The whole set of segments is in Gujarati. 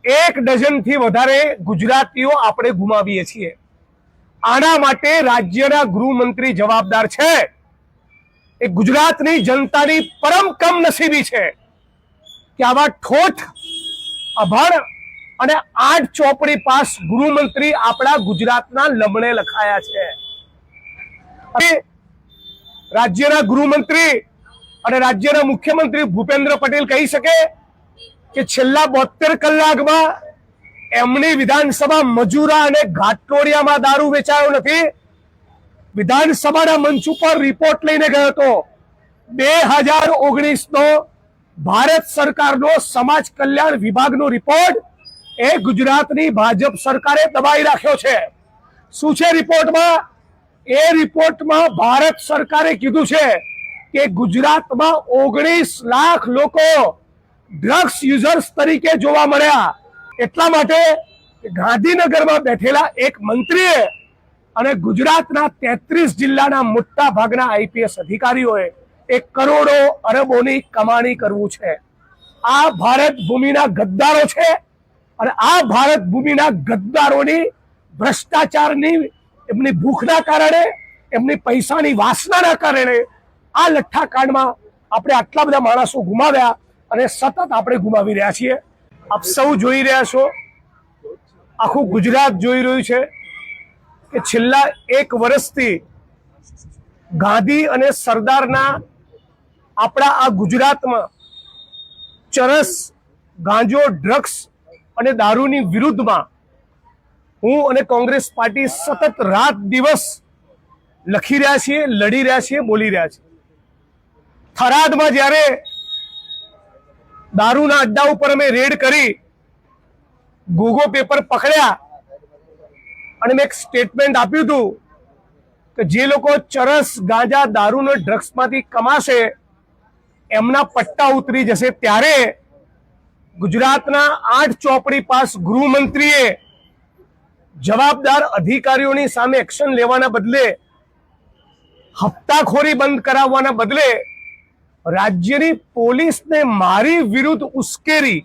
એક ડઝનથી વધારે ગુજરાતીઓ આપણે ગુમાવીએ છીએ। આના માટે રાજ્યના ગૃહમંત્રી જવાબદાર છે। એ ગુજરાતની જનતાની પરમ કમનસીબી છે કે આવા ઠોઠ, અભણ અને 8 ચોપડી પાસ ગૃહમંત્રી આપણા ગુજરાતના લમણે લખાયા છે। રાજ્યના ગૃહમંત્રી અને રાજ્યના મુખ્યમંત્રી ભૂપેન્દ્ર પટેલ કહી શકે કે છેલ્લા 72 કલાકમાં એમની વિધાનસભા મજૂરા અને ઘાટલોડિયામાં દારૂ વેચાયો નથી। વિધાનસભાના મંચ ઉપર રિપોર્ટ લઈને ગયો હતો। 2019નો ભારત સરકારનો સમાજ કલ્યાણ વિભાગનો રિપોર્ટ એ ગુજરાતની ભાજપ સરકારે દબાઈ રાખ્યો છે। શું છે રિપોર્ટમાં? એ રિપોર્ટમાં ભારત સરકારે કીધું છે કે ગુજરાતમાં 19 લાખ લોકો ડ્રગ્સ યુઝર્સ તરીકે જોવા મળ્યા। એટલા માટે ગાંધીનગરમાં બેઠેલા એક મંત્રીએ અને ગુજરાતના 33 જિલ્લાના મોટા ભાગના આઈપીએસ અધિકારીઓએ 1 કરોડો અરબોની કમાણી કરવું છે। આ ભારત ભૂમિના ગદ્દારો છે અને આ ભારત ભૂમિના ગદ્દારોની ભ્રષ્ટાચારની, એમની ભૂખના કારણે, એમની પૈસાની વાસનાના કારણે આ લઠ્ઠાકાંડમાં આપણે આટલા બધા માણસો ગુમાવ્યા અને સતત આપણે ગુમાવી રહ્યા છીએ। આપ સૌ જોઈ રહ્યા છો, આખું ગુજરાત જોઈ રહ્યું છે કે છેલ્લા 1 વર્ષથી ગાંધી અને સરદારના આપણા આ ગુજરાતમાં ચરસ, ગાંજો, ડ્રગ્સ અને દારૂની વિરુદ્ધમાં હું અને કોંગ્રેસ પાર્ટી સતત રાત દિવસ લખી રહ્યા છીએ, લડી રહ્યા છીએ, બોલી રહ્યા છીએ। થરાદમાં જ્યારે દારૂના અડ્ડા ઉપર અમે રેડ કરી, ગોગો પેપર પકડ્યા અને મેં એક સ્ટેટમેન્ટ આપ્યું હતું કે જે લોકો ચરસ, ગાંજા, દારૂ અને ડ્રગ્સમાંથી કમાશે એમના પટ્ટા ઉતરી જશે। ત્યારે ગુજરાતના 8 ચોપડી પાસ ગૃહમંત્રીએ જવાબદાર અધિકારીઓની સામે એક્શન લેવાના બદલે, હપ્તાખોરી બંધ કરાવવાના બદલે રાજ્યની પોલીસને મારી વિરુદ્ધ ઉશ્કેરી,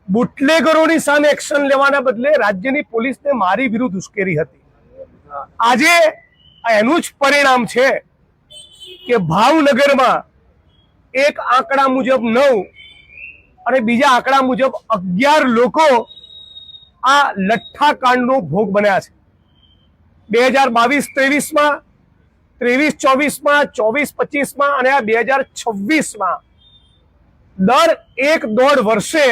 બુટલેગરોની સામે એક્શન લેવાના બદલે રાજ્યની પોલીસને મારી વિરુદ્ધ ઉશ્કેરી હતી। આજે એનું જ પરિણામ છે કે ભાવનગરમાં એક આંકડા મુજબ 9 અને બીજા આંકડા મુજબ 11 લોકો આ લઠ્ઠાકાંડનો ભોગ બન્યા છે। 2022-23માં, 23-24માં, 24-25માં અને આ 2026માં દર 1-1.5 વર્ષે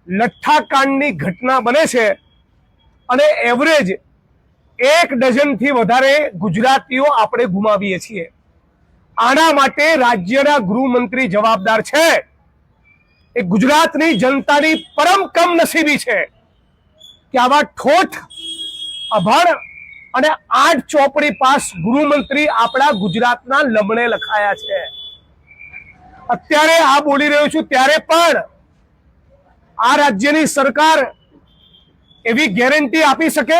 લઠ્ઠાકાંડની ઘટના બને છે અને એવરેજ 1 ડઝનથી વધારે ગુજરાતીઓ આપણે ગુમાવીએ છીએ। આના માટે રાજ્યના ગૃહમંત્રી જવાબદાર છે। એ ગુજરાતની જનતાની પરમ કમનસીબી છે કે આવા ઠોઠ, અભણ અને 8 ચોપડી પાસ ગૃહમંત્રી આપણા ગુજરાતના લમણે લખાયા છે। અત્યારે આ બોલી રહ્યો છું ત્યારે પણ આ રાજ્યની સરકાર એવી ગેરંટી આપી શકે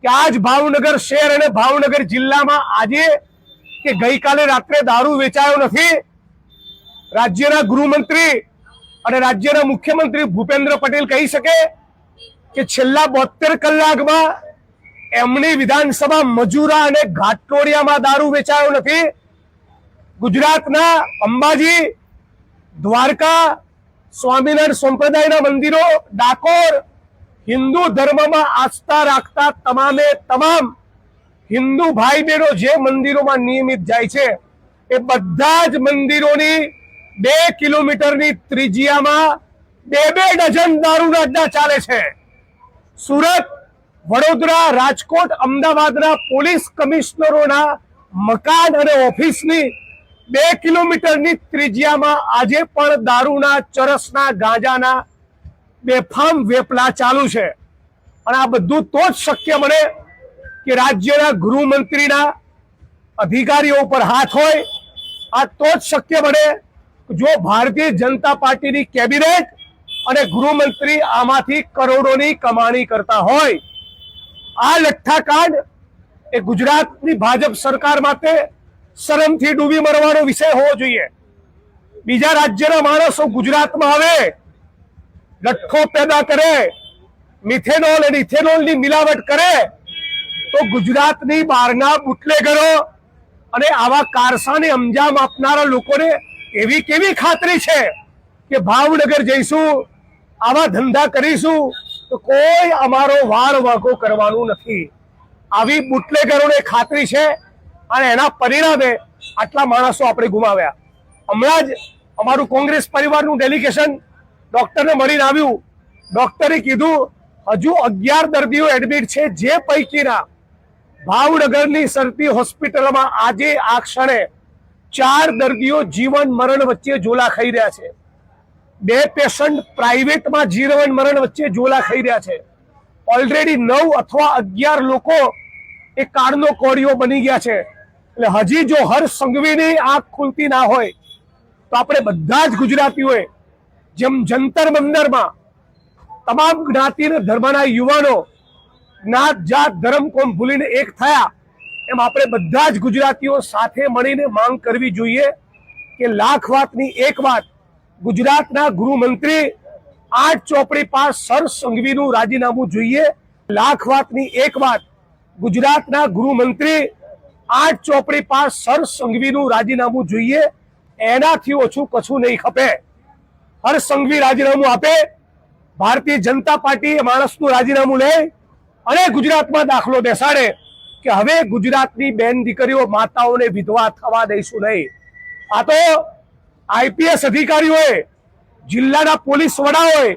કે આજ ભાવનગર શહેર અને ભાવનગર જિલ્લામાં આજે કે ગઈકાલે રાત્રે દારૂ વેચાયો નથી? રાજ્યના ગૃહમંત્રી અને રાજ્યના મુખ્યમંત્રી ભૂપેન્દ્ર પટેલ કહી શકે કે છેલ્લા 72 કલાકમાં એમની વિધાનસભા મજૂરા અને ઘાટલોડિયામાં દારૂ વેચાયો નથી? ગુજરાતના અંબાજી, દ્વારકા, સ્વામિનારાયણ સંપ્રદાયના મંદિરો, ડાકોર, હિન્દુ ધર્મમાં આસ્થા રાખતા તમામે તમામ હિન્દુ ભાઈ બહેનો જે મંદિરોમાં નિયમિત જાય છે એ બધા જ મંદિરોની 2 કિલોમીટરની ત્રિજ્યામાં 2-2 ડઝન દારૂના અડ્ડા ચાલે છે। સુરત, વડોદરા, રાજકોટ, અમદાવાદના પોલીસ કમિશનરોના મકાન અને ઓફિસની 2 કિલોમીટરની ત્રિજ્યામાં આજે પણ દારૂના, ચરસના, ગાંજાના બેફામ વેપલા ચાલુ છે। અને આ બધું તો જ શક્ય બને કે રાજ્યના ગૃહમંત્રીના અધિકારીઓ ઉપર હાથ હોય। આ તો જ શક્ય બને જો ભારતીય જનતા પાર્ટીની કેબિનેટ અને ગૃહમંત્રી આમાંથી કરોડોની કમાણી કરતા હોય। આ લઠ્ઠાકાંડ એ ગુજરાતની ભાજપ સરકાર માટે શરમથી ડૂબી મરવાનો વિષય હોવો જોઈએ। બીજા રાજ્યના માણસો ગુજરાતમાં આવે, લઠ્ઠો પેદા કરે, મિથેનોલ અને ઇથેનોલની મિલાવટ કરે, તો ગુજરાતની બહારના બુટલેગરો અને આવા કારસાને અંજામ આપનારા લોકોને એવી કેવી ખાતરી છે કે ભાવનગર જઈશું, આવા ધંધા કરીશું તો કોઈ અમારો વાળ વાંકો કરવાનું નથી? આવી બુટલેગરોને ખાતરી છે અને એના પરિણામે આટલા માણસો આપણે ગુમાવ્યા. હમણાં જ અમારું કોંગ્રેસ પરિવારનું ડેલિગેશન ડોક્ટરને મળીને આવ્યું. ડોક્ટરે કીધું હજુ 11 દર્દીઓ એડમિટ છે, જે પૈકીના ભાવનગરની સરટી હોસ્પિટલમાં આજે આ ક્ષણે 4 દર્દીઓ જીવન મરણ વચ્ચે ઝોલા ખાઈ રહ્યા છે. 2 પેશન્ટ પ્રાઇવેટમાં જીવન મરણ વચ્ચે ઝોલા ખાઈ રહ્યા છે. ઓલરેડી 9 અથવા 11 લોકો એ કાળનો કોળિયો બની ગયા છે. એટલે હજી જો હર્ષ સંઘવીની આંખ ખુલતી ના હોય તો આપણે બધા જ ગુજરાતીઓએ જેમ જંતર મંતરમાં તમામ જ્ઞાતિ અને ધર્મના યુવાનો જ્ઞાત જાત ધર્મ કોમ ભૂલીને એક થયા, એમ આપણે બધા જ ગુજરાતીઓ સાથે મળીને માંગ કરવી જોઈએ કે લાખ વાતની એક વાત, ગુજરાતના ગૃહમંત્રી 8 ચોપડી પાસ હર્ષ સંઘવીનું રાજીનામું જોઈએ. લાખ વાતની એક વાત, ગુજરાતના ગૃહમંત્રી 8 ચોપડી પાસ હર્ષ સંઘવીનું રાજીનામું જોઈએ. એનાથી ઓછું કશું નહીં ખપે. હર્ષ સંઘવી રાજીનામું આપે, ભારતીય જનતા પાર્ટી માણસનું રાજીનામું લે અને ગુજરાતમાં દાખલો બેસાડે કે હવે ગુજરાતની બેન દીકરીઓ માતાઓને વિધવા થવા દઈશું નહીં. આ તો આઈપીએસ અધિકારીઓએ, જિલ્લાના પોલીસ વડાઓએ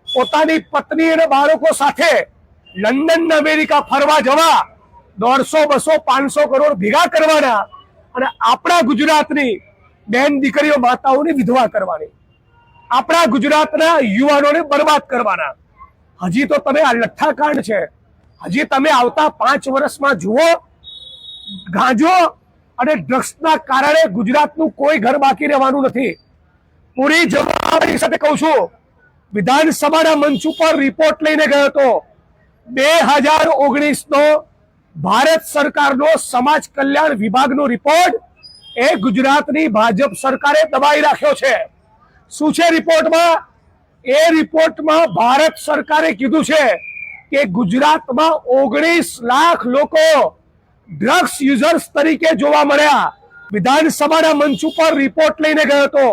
પોતાની પત્ની અને બાળકો સાથે લંડન અમેરિકા ફરવા જવા 150, 200, 500 કરોડ ભેગા કરવાના અને આપણા ગુજરાતની બેન દીકરીઓ માતાઓની વિધવા કરવાની, આપણા ગુજરાતના યુવાનોને બરબાદ કરવાના. હજી તો તમે આ લઠ્ઠાકાંડ છે, હજી તમે આવતા 5 વર્ષમાં જુઓ, ગાંજો અને ડ્રગ્સના કારણે ગુજરાતનું કોઈ ઘર બાકી રહેવાનું નથી. પૂરી જવાબદારી સાથે કહું છું, વિધાનસભાના મંચ ઉપર રિપોર્ટ લઈને ગયો હતો. 2019નો ભારત સરકારનો સમાજ કલ્યાણ વિભાગનો રિપોર્ટ એ ગુજરાતની ભાજપ સરકારે દબાઈ રાખ્યો છે. શું છે રિપોર્ટમાં? એ રિપોર્ટમાં ભારત સરકારે કીધું છે કે ગુજરાતમાં 19 લાખ લોકો ડ્રગ્સ યુઝર્સ તરીકે જોવા મળ્યા. વિધાનસભાના મંચ ઉપર રિપોર્ટ લઈને ગયો હતો.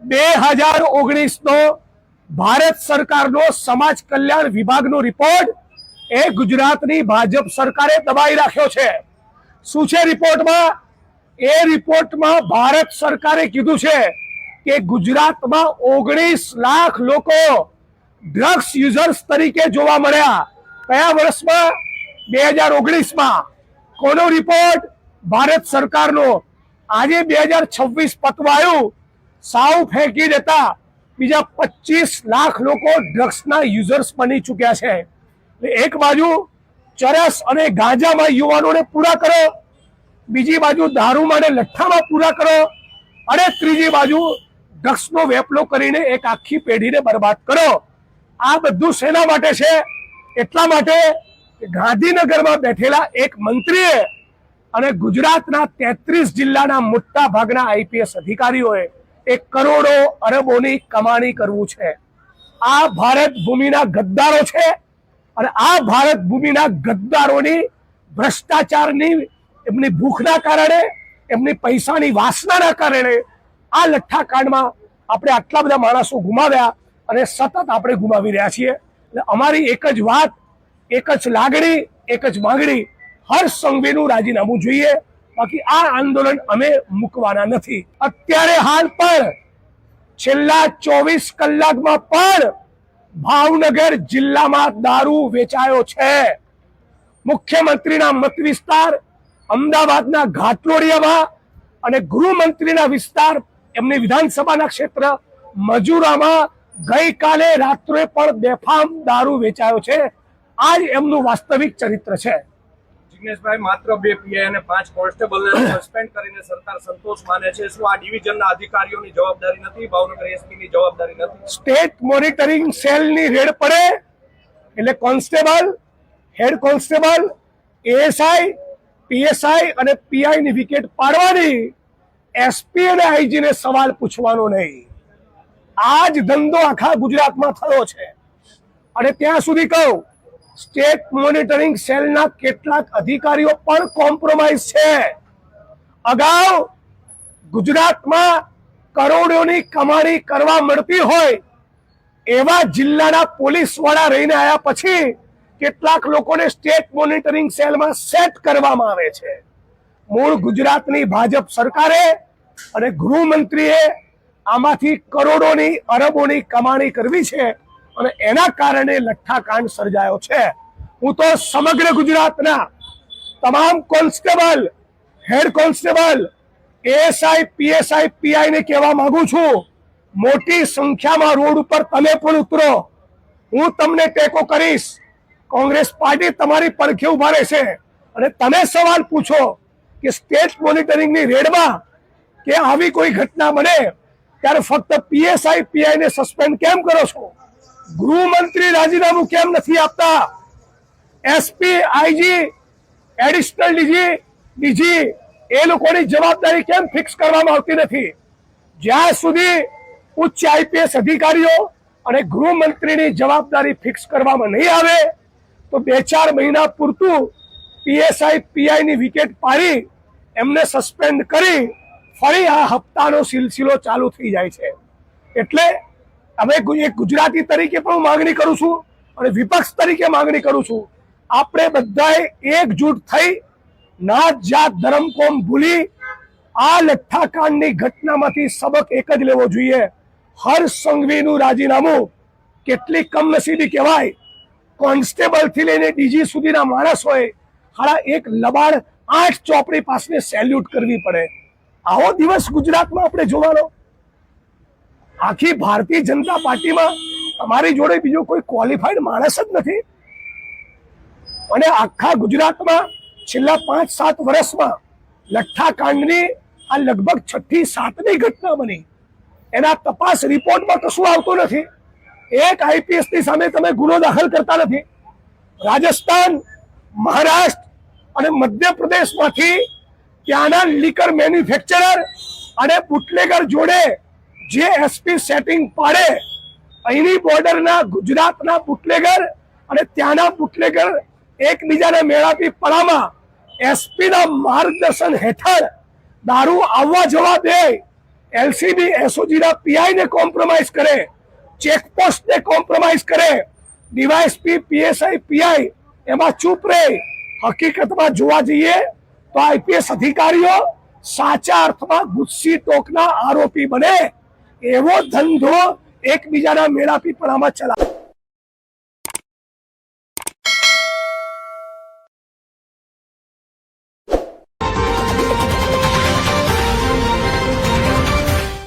2019નો ભારત સરકારનો સમાજ કલ્યાણ વિભાગનો રિપોર્ટ એ ગુજરાતની ભાજપ સરકારે દબાઈ રાખ્યો છે. શું છે રિપોર્ટમાં? એ રિપોર્ટમાં ભારત સરકારે કીધું છે કે ગુજરાતમાં 19 લાખ લોકો ડ્રગ્સ યુઝર્સ તરીકે જોવા મળ્યા. કયા વર્ષમાં? 2019માં. કોનો રિપોર્ટ? ભારત સરકારનો. આજે 2026 પતવાયું, સાવ ફેંકી દેતા બીજા 25 લાખ લોકો ડ્રગ્સના યુઝર્સ બની ચૂક્યા છે. એક બાજુ ચરસ અને ગાંજામાં યુવાનોને પૂરા કરો, બીજી બાજુ દારૂમાં અને લઠ્ઠામાં પૂરા કરો, અને ત્રીજી બાજુ ડ્રગ્સનો વેપલો કરીને એક આખી પેઢીને બરબાદ કરો. આ બધું શેના માટે છે? એટલા માટે ગાંધીનગરમાં બેઠેલા એક મંત્રીએ અને ગુજરાતના 33 જિલ્લાના મોટા ભાગના આઈપીએસ અધિકારીઓએ એક કરોડો અરબોની કમાણી કરવું છે. આ ભારત ભૂમિના ગદ્દારો છે અને આ ભારત ભૂમિના ગદ્દારોની ભ્રષ્ટાચારની, એમની ભૂખના કારણે, એમની પૈસાની વાસનાના કારણે આ લઠ્ઠાકાંડમાં આપણે આટલા બધા માણસો ગુમાવ્યા અને સતત આપણે ગુમાવી રહ્યા છીએ. એટલે અમારી એક જ વાત, એક જ લાગણી, એક જ માંગણી, હર્ષ સંઘવીનું રાજીનામું જોઈએ. બાકી આ આંદોલન અમે મૂકવાના નથી. અત્યારે હાલ પણ છેલ્લા 24 કલાકમાં પણ ભાવનગર જિલ્લામાં દારૂ વેચાયો છે. મુખ્યમંત્રીના મત વિસ્તાર અમદાવાદના ઘાટલોડિયામાં અને ગૃહમંત્રીના વિસ્તાર, એમની વિધાનસભાના ક્ષેત્ર મજુરામાં ગઈકાલે રાત્રે પણ બેફામ દારૂ વેચાયો છે. આ જ એમનું વાસ્તવિક ચરિત્ર છે. જિગ્નેશભાઈ, માત્ર 2 પીઆઈ અને 5 કોન્સ્ટેબલને સસ્પેન્ડ કરીને સરકાર સંતોષ માને છે. શું આ ડિવિઝનના અધિકારીઓની જવાબદારી નથી? ભાવનગર એસપીની જવાબદારી નથી? સ્ટેટ મોનિટરિંગ સેલની રેડ પડે એટલે constable, head constable, ASI, PSI અને પીઆઈ ની વિકેટ પાડવાની, એસપી અને આઈજી ને સવાલ પૂછવાનો નહીં. આ જ ધંધો આખા ગુજરાતમાં થયો છે. અને ત્યાં સુધી કહું, સ્ટેટ મોનિટરિંગ સેલના કેટલાક અધિકારીઓ પણ કોમ્પ્રોમાઇઝ છે. અગાઉ ગુજરાતમાં કરોડોની કમાણી કરવા મળતી હોય એવા જિલ્લાના પોલીસ વડા રહીને આવ્યા પછી કેટલાક લોકોને સ્ટેટ મોનિટરિંગ સેલમાં સેટ કરવામાં આવે છે. મૂળ ગુજરાતની ભાજપ સરકારે અને ગૃહમંત્રીએ આમાંથી કરોડોની અરબોની કમાણી કરવી છે અને એના કારણે લઠ્ઠાકાંડ સર્જાયો છે. હું તો સમગ્ર ગુજરાતના તમામ constable, head constable, ASI, PSI, PI ને કહેવા માંગુ છું, મોટી સંખ્યામાં રોડ ઉપર તમે પણ ઉતરો. હું તમને ટેકો કરીશ. કોંગ્રેસ પાર્ટી તમારી પડખે ઉભા રહેશે અને તમે સવાલ પૂછો કે સ્ટેટ મોનિટરિંગની રેડમાં કે આવી કોઈ ઘટના બને ત્યારે ફક્ત પીએસઆઈ, પીઆઈ ને સસ્પેન્ડ કેમ કરો છો? ગૃહમંત્રી રાજીનામું કેમ નથી આપતા? એસપી, આઈજી, એડિશનલ ડીજી એ લોકોની જવાબદારી કેમ ફિક્સ કરવામાં આવતી નથી? જ્યાં સુધી ઉચ્ચ આઈપીએસ અધિકારીઓ અને ગૃહમંત્રીની જવાબદારી ફિક્સ કરવામાં નહીં આવે તો 2-4 મહિના પૂરતું પીએસઆઈ, પીઆઈ ની વિકેટ પાડી એમને સસ્પેન્ડ કરી ફરી આ હપ્તાનો સિલસિલો ચાલુ થઈ જાય છે. એટલે હવે એક ગુજરાતી તરીકે પણ હું માંગણી કરું છું અને વિપક્ષ તરીકે માંગણી કરું છું, આપણે બધાએ એકજૂટ થઈ નાત, જાત, ધર્મ, કોમ ભૂલી આ લઠ્ઠાકાંડની ઘટનામાંથી સબક એક જ લેવો જોઈએ. હર્ષ સંઘવીનું રાજીનામું કેટલી કમનસીબી કહેવાય. કોન્સ્ટેબલ થી લઈને ડીજી સુધીના માણસ હોય, હાડા એક લબાડ 8 ચોપડી પાસને સેલ્યુટ કરવી પડે. આવો દિવસ ગુજરાતમાં આપણે જોવાનો? આખી ભારતીય જનતા પાર્ટીમાં તમારી જોડે બીજો કોઈ ક્વોલિફાઈડ માણસ જ નથી. અને આખા ગુજરાતમાં છેલ્લા 5-7 વર્ષમાં લઠ્ઠાકાંડની આ લગભગ 6થી 7મી ઘટના બની. એના તપાસ રિપોર્ટમાં કશું આવતું નથી. એક આઈપીએસ ની સામે તમે ગુનો દાખલ કરતા નથી. રાજસ્થાન, મહારાષ્ટ્ર અને મધ્યપ્રદેશમાંથી ત્યાંના લીકર મેન્યુફેક્ચરર અને બુટલેગર જોડે જે એસપી સેટિંગ પાડે, અહીંની બોર્ડરના ગુજરાતના બુટલેગર અને ત્યાંના બુટલેગર એકબીજાને મેળાપી પડામાં એસપીના માર્ગદર્શન હેઠળ દારૂ આવવા જવા દે, એલસીબી, એસઓજીના પીઆઈ ને કોમ્પ્રોમાઇઝ કરે, ચેકપોસ્ટ ને કોમ્પ્રોમાઇઝ કરે, ડીવાયએસપી, પીએસઆઈ, પીઆઈ એમાં ચૂપ રહે. હકીકતમાં જોવા જઈએ તો આઈપીએસ અધિકારીઓ સાચા અર્થમાં ગુસ્સી ટોકના આરોપી બને એવો ધંધો એકબીજાના મેળાપીપણામાં ચલાવે.